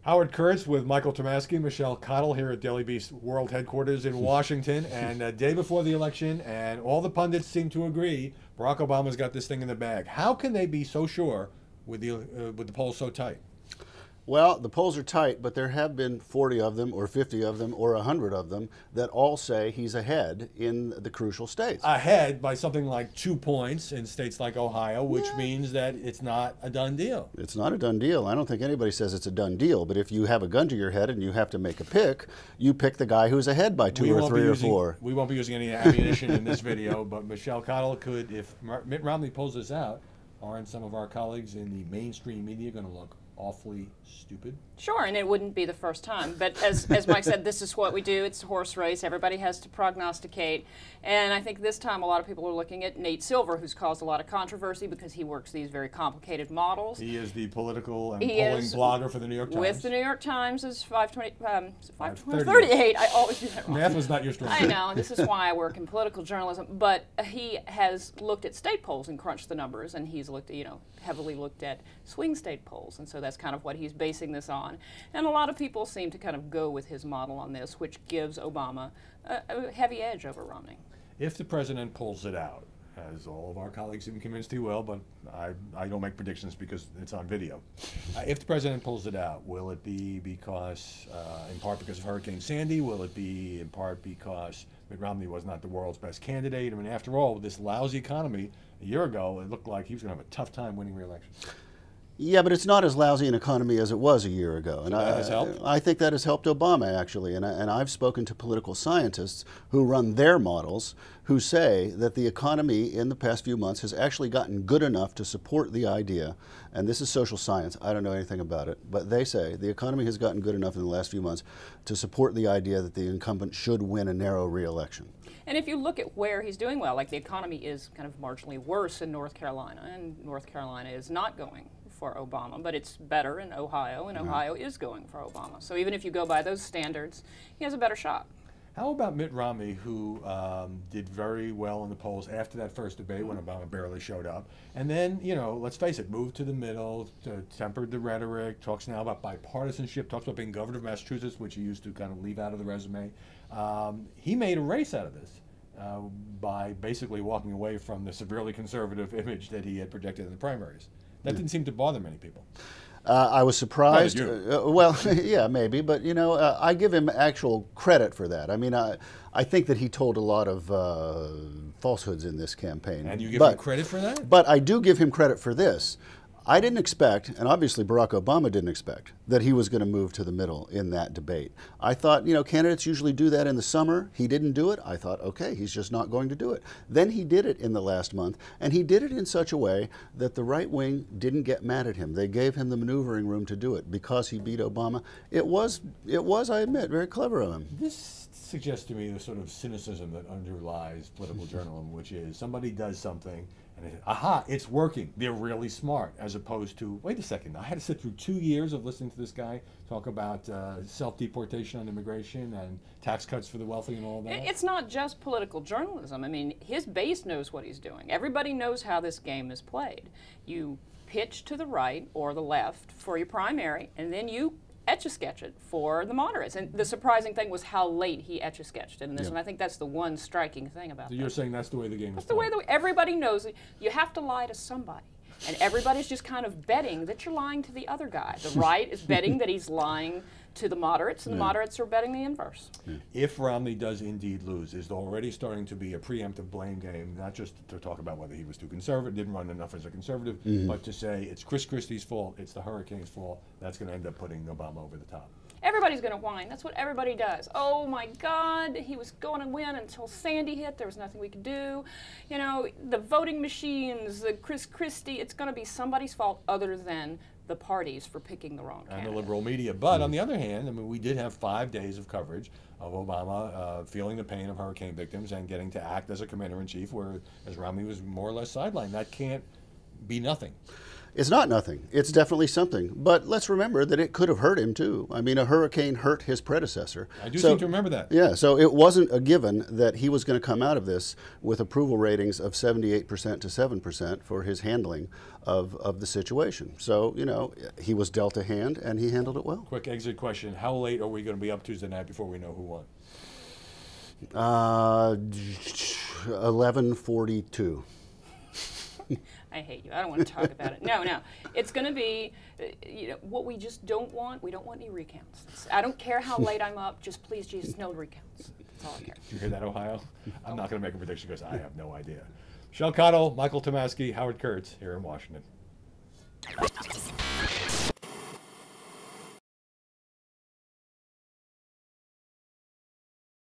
Howard Kurtz with Michael Tomasky, Michelle Cottle here at Daily Beast World Headquarters in Washington. And a day before the election, and all the pundits seem to agree, Barack Obama's got this thing in the bag. How can they be so sure with the polls so tight? Well, the polls are tight, but there have been 40 of them or 50 of them or 100 of them that all say he's ahead in the crucial states. Ahead by something like 2 points in states like Ohio, which means that it's not a done deal. It's not a done deal. I don't think anybody says it's a done deal, but if you have a gun to your head and you have to make a pick, you pick the guy who's ahead by 2 or 3 or 4. We won't be using any ammunition in this video, but Michelle Cottle could, if Mitt Romney pulls this out, aren't some of our colleagues in the mainstream media going to look awfully stupid? Sure, and it wouldn't be the first time. But as Mike said, this is what we do. It's a horse race. Everybody has to prognosticate. And I think this time a lot of people are looking at Nate Silver, who's caused a lot of controversy because he works these very complicated models. He is the political and polling blogger for the New York Times. With the New York Times is 538. I always do that wrong. Math was not your strong suit. I know. This is why I work in political journalism. But he has looked at state polls and crunched the numbers, and he's looked at, heavily looked at swing state polls. And so that's kind of what he's basing this on. And a lot of people seem to kind of go with his model on this, which gives Obama a heavy edge over Romney. If the president pulls it out, as all of our colleagues seem convinced he will, but I don't make predictions because it's on video. If the president pulls it out, will it be because, in part because of Hurricane Sandy? Will it be in part because Mitt Romney was not the world's best candidate? I mean, after all, with this lousy economy, a year ago, it looked like he was going to have a tough time winning re-election. Yeah, but it's not as lousy an economy as it was a year ago. And that has helped? I think that has helped Obama, actually. And I've spoken to political scientists who run their models who say that the economy in the past few months has actually gotten good enough to support the idea, and this is social science, I don't know anything about it, but they say the economy has gotten good enough in the last few months to support the idea that the incumbent should win a narrow re-election. And if you look at where he's doing well, like the economy is kind of marginally worse in North Carolina, and North Carolina is not going for Obama, but it's better in Ohio, and Ohio is going for Obama. So even if you go by those standards, he has a better shot. How about Mitt Romney, who did very well in the polls after that first debate when Obama barely showed up, and then, let's face it, moved to the middle, tempered the rhetoric, talks now about bipartisanship, talks about being governor of Massachusetts, which he used to kind of leave out of the resume. He made a race out of this by basically walking away from the severely conservative image that he had projected in the primaries. That didn't seem to bother many people. I was surprised. Well, yeah, maybe, but I give him actual credit for that. I mean, I think that he told a lot of falsehoods in this campaign. And you give him credit for that? But I do give him credit for this. I didn't expect, and obviously Barack Obama didn't expect, that he was going to move to the middle in that debate. I thought, candidates usually do that in the summer. He didn't do it. I thought, okay, he's just not going to do it. Then he did it in the last month, and he did it in such a way that the right wing didn't get mad at him. They gave him the maneuvering room to do it because he beat Obama. It was, I admit, very clever of him. This suggests to me the sort of cynicism that underlies political journalism, which is somebody does something, and they say, aha, it's working. They're really smart, as opposed to, wait a second, I had to sit through 2 years of listening to this guy talk about self-deportation on immigration and tax cuts for the wealthy and all that. It's not just political journalism. I mean, his base knows what he's doing. Everybody knows how this game is played. You pitch to the right or the left for your primary, and then you etch-a-sketch it for the moderates. And the surprising thing was how late he etch-a-sketched it in this one. I think that's the one striking thing about So you're saying that's the way the game is played? That's the way everybody knows it. You have to lie to somebody. And everybody's just kind of betting that you're lying to the other guy. The right is betting that he's lying to the moderates, and the moderates are betting the inverse. If Romney does indeed lose, is there already starting to be a preemptive blame game, not just to talk about whether he was too conservative, didn't run enough as a conservative, but to say it's Chris Christie's fault, it's the hurricane's fault, that's going to end up putting Obama over the top? Everybody's going to whine. That's what everybody does. Oh my God, he was going to win until Sandy hit. There was nothing we could do. The voting machines, the Chris Christie, it's going to be somebody's fault other than the parties for picking the wrong candidate. And the liberal media. But on the other hand, I mean, we did have 5 days of coverage of Obama feeling the pain of hurricane victims and getting to act as a commander-in-chief, whereas Romney was more or less sidelined. That can't be nothing. It's not nothing. It's definitely something. But let's remember that it could have hurt him too. I mean, a hurricane hurt his predecessor. I do seem to remember that. Yeah, so it wasn't a given that he was going to come out of this with approval ratings of 78% to 7% for his handling of the situation. So, you know, he was dealt a hand and he handled it well. Quick exit question. How late are we going to be up Tuesday night before we know who won? 11:42. I hate you. I don't want to talk about it. No. It's going to be, you know, what we just don't want. We don't want any recounts. I don't care how late I'm up. Just please, Jesus, no recounts. That's all I care. Did you hear that, Ohio? I'm not going to make a prediction because I have no idea. Michelle Cottle, Michael Tomasky, Howard Kurtz here in Washington.